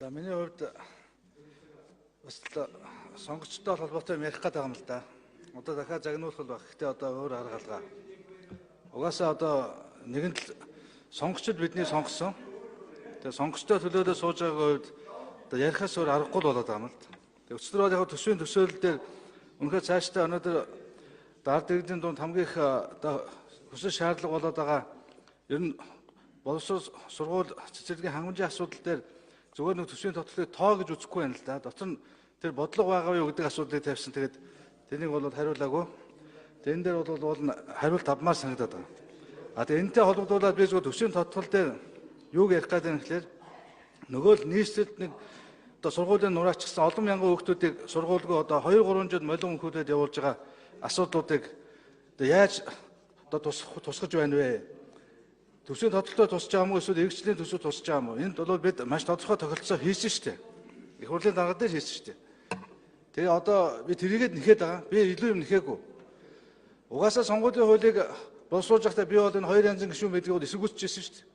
За миний хувьд бас сонгогчтой холбоотой ярих гэдэг юм л да. Одоо дахиад загнуулах байх. Гэхдээ одоо өөр арга алгаа. Угаасаа одоо нэгэн л сонгогчд бидний сонгосон. Тэгээ сонгогчтой төлөөлөө сууж байгаа хувьд одоо ярихаас өөр аргагүй болоод байгаа юм л да. Тэгээ өчигдөр яг төсвийн төсөөлөл дээр үнэхээр цаашдаа өнөөдөр ард иргэдийн дунд хамгийн их одоо хүсэл шаардлага болоод байгаа ер нь боловсрол сургууль цэцэрлэгийн хангамжийн асуудал дээр зүгээр нэг төсвийн тодорхойлолтыг тоо гэж үзэхгүй байна л да. Дотор нь тэр бодлого байгаа юу гэдэг асуудлыг тавьсан. Тэгээд тэнийг бол хариулаагүй. Тэн дээр бол хариулт авмаар санагдаад байгаа. Тэгээд энэтэй холбогдуулаад би зөвхөн төсвийн тодорхойлол дээр юуг ярих гэдэг нь гэхээр нөгөө л нийслэлд нэг одоо сургуулийн нураачихсан олон мянган хүүхдүүдийг сургуульгүй одоо 2-300 молин хүүхдүүдэд явуулж байгаа асуудлуудыг одоо яаж одоо тусгаж байна вэ? Төсвийн тодорхойлолтод тусч байгаа юм уу эсвэл эргэжлийн төсвөд тусч байгаа юм уу? Энд бол бид маш тодорхой тохиолдолцоо хийсэн шүү дээ. Их хурлын дарга дээр хийсэн шүү дээ. Тэгээ одоо би тэрийгэд нэхэд байгаа. Би илүү юм нэхээгүй. Угаасаа сонгуулийн хуулийг боловсруулж байхдаа би бол энэ хоёр янзын гишүүн байдгийг эсэргүүцчихсэн шүү дээ.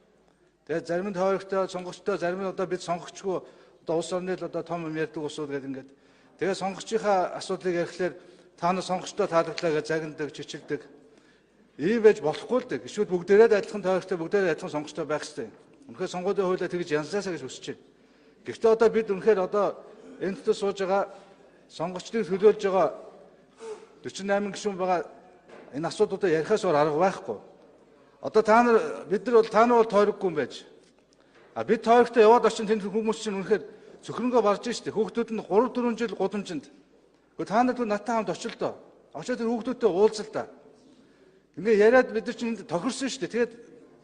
Тэгээ зарим нь тойрогтой сонгогчтой, зарим нь одоо бид сонгогчгүй одоо улс орны л одоо том юм ярьдаг усууд гэдэг ингээд. Тэгээ сонгогчийнхаа асуудлыг ярихлаар та нар сонгогчтой таалагдлаа гэж загнадаг, чичилдэг. Ийм байж болохгүй л дээ. Гişүүд бүгдээрээ адилхан тойрогтой, бүгдээрээ адилхан сонгогчтой байх хэрэгтэй. Үнэхээр сонгуулийн хуулиар тэгж янзлаасаа гэж хүсэж байна. Гэхдээ одоо бид үнэхээр одоо энэ төс сууж байгаа сонгогчдыг төлөөлж байгаа 48 гишүүн байгаа энэ асуудлуудаа ярихаас өөр арга байхгүй. Одоо бид нар бол тойроггүй юм байж. Бид тойрогтой яваад очин тэнд хүмүүс чинь үнэхээр цөхрөнгөө барж штэ. Хүүхдүүд нь 3-4 жил гудамжинд. Гэхдээ та нар надтай хамт очил доо. Очоод тэр хүүхдүүдтэй уулзал та. Ингээ яриад бид нар чинь тохирсон шүү дээ. Тэгээд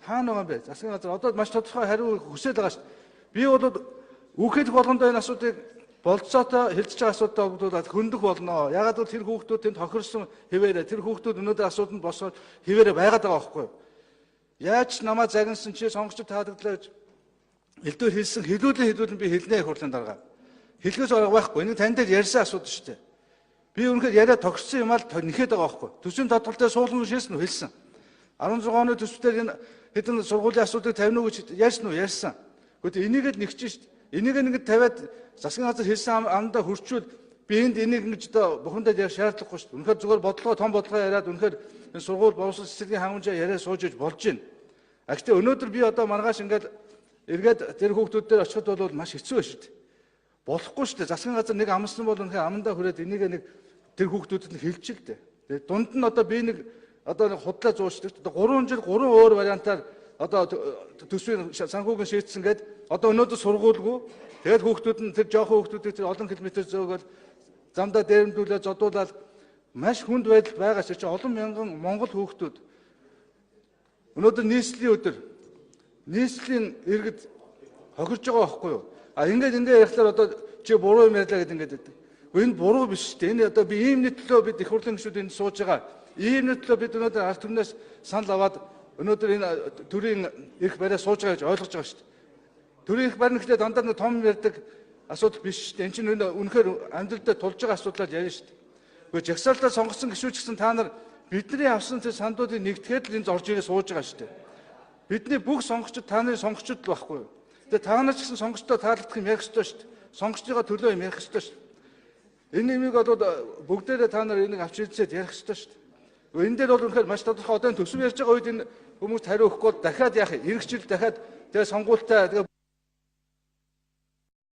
хаана байгаа юм бэ? Засгийн газар одоо маш тодорхой хариу хүсэж байгаа шүү дээ. Би бол үхэх болгондоо энэ асуудыг болцоотой хэлж байгаа асуудал бодвол хөндөх болно. Ягаад гэвэл тэр хүүхдүүд тэнд тохирсон хэвээрээ тэр хүүхдүүд өнөөдөр асууданд босоод хэвээрээ байгаад байгаа байхгүй юу? Яаж намаа загнасан чи сонгогчд таалагдлаа гэж элдвэр хэлсэн хэлүүлэн би хэлнэ их хурлын дарга. Хэлгээс арга байхгүй. Энэ тань дээр ярьсан асуудал шүү дээ. Би үнэхээр яриа тохирсон юм аа нэхэд байгаа байхгүй. Төсвийн тодорхойлолтоор суулган шийсэн үү хэлсэн. 16 оны төсвөөр энэ хэдэн сургуулийн асуудыг тавина уу гэж ярьсан уу ярьсан. Гэхдээ энийг л нэгч шүү дээ. Энийг ингээд тавиад засгийн газар хэлсэн амдаа хүрчүүл би энд энийг ингэж одоо бухимдаад ярих шаардлагагүй шүү дээ. Үнэхээр зүгээр бодлого том бодлого яриад үнэхээр энэ сургууль боловсрол цэцэрлэгийн хангамжаа яриа сууж иж болж байна. Гэхдээ өнөөдөр би одоо маргааш ингээд эргээд тэр хүүхдүүд дээр очиход бол маш хэцүү байна шүү дээ. Болохгүй шүү дээ. Засгийн газар нэг амлсан бол үнэхээр амандаа хүрээд энийг нэг тэр хүүхдүүдэд нь хэлчих л дээ. Тэгээд дунд нь одоо би нэг худлаа зуушдаг. Одоо 3 жил 3 өөр вариантаар одоо төсвийн санхүүгийн шийдсэн гээд одоо өнөөдөр сургуулгүй. Тэгээд хүүхдүүд нь тэр жоохон хүүхдүүдийг тэр олон километр зөөгөл замдаа дээрэмдүүлээ зодуулаад маш хүнд байдал байгаа ч олон мянган монгол хүүхдүүд өнөөдөр нийслэлийн өдөр нийслэлийн иргэд хохирж байгаа байхгүй юу? Ингээд ярихлаар одоо чи буруу юм ярьлаа гэдэг ингээд байдаг. Энэ буруу биш шүү дээ. Энэ одоо би ийм нэтлөө бид их хурлын гишүүд энд сууж байгаа. Ийм нэтлөө бид өнөөдөр ард түмнээс санал аваад өнөөдөр энэ төрийн эрх бариа сууж байгаа гэж ойлгож байгаа шүү дээ. Төрийн эрх барина гэхлээр дандаа нэг том ярьдаг асуудал биш шүү дээ. Энэ чинь үнэхээр амьдралдаа тулж байгаа асуудлаар ярина шүү дээ. Гэхдээ жагсаалтаа сонгосон гишүүд гэсэн та нар бидний авсан тэр сандуудыг нэгтгэхэд л энэ орж ирээ сууж байгаа шүү дээ. Бидний бүх сонгогчид та нарын сонгогчид л байхгүй юу? Тэгээ та нар ч гэсэн сонгогчдоо таалагдах юм ярих ёстой шүү дээ. Сонгогчдоо төлөө юм ярих ёстой шүү дээ. Энэ юмыг бол бүгдээрээ та нар энийг авч ирсээд ярих ёстой шүү дээ. Энэ дээр бол үнэхээр маш тодорхой одоо төсөв ярьж байгаа үед энэ хүмүүст хариу өгөхгүй дахиад яах вэ? Ирэх жил дахиад тэгээ сонгуультай тэгээ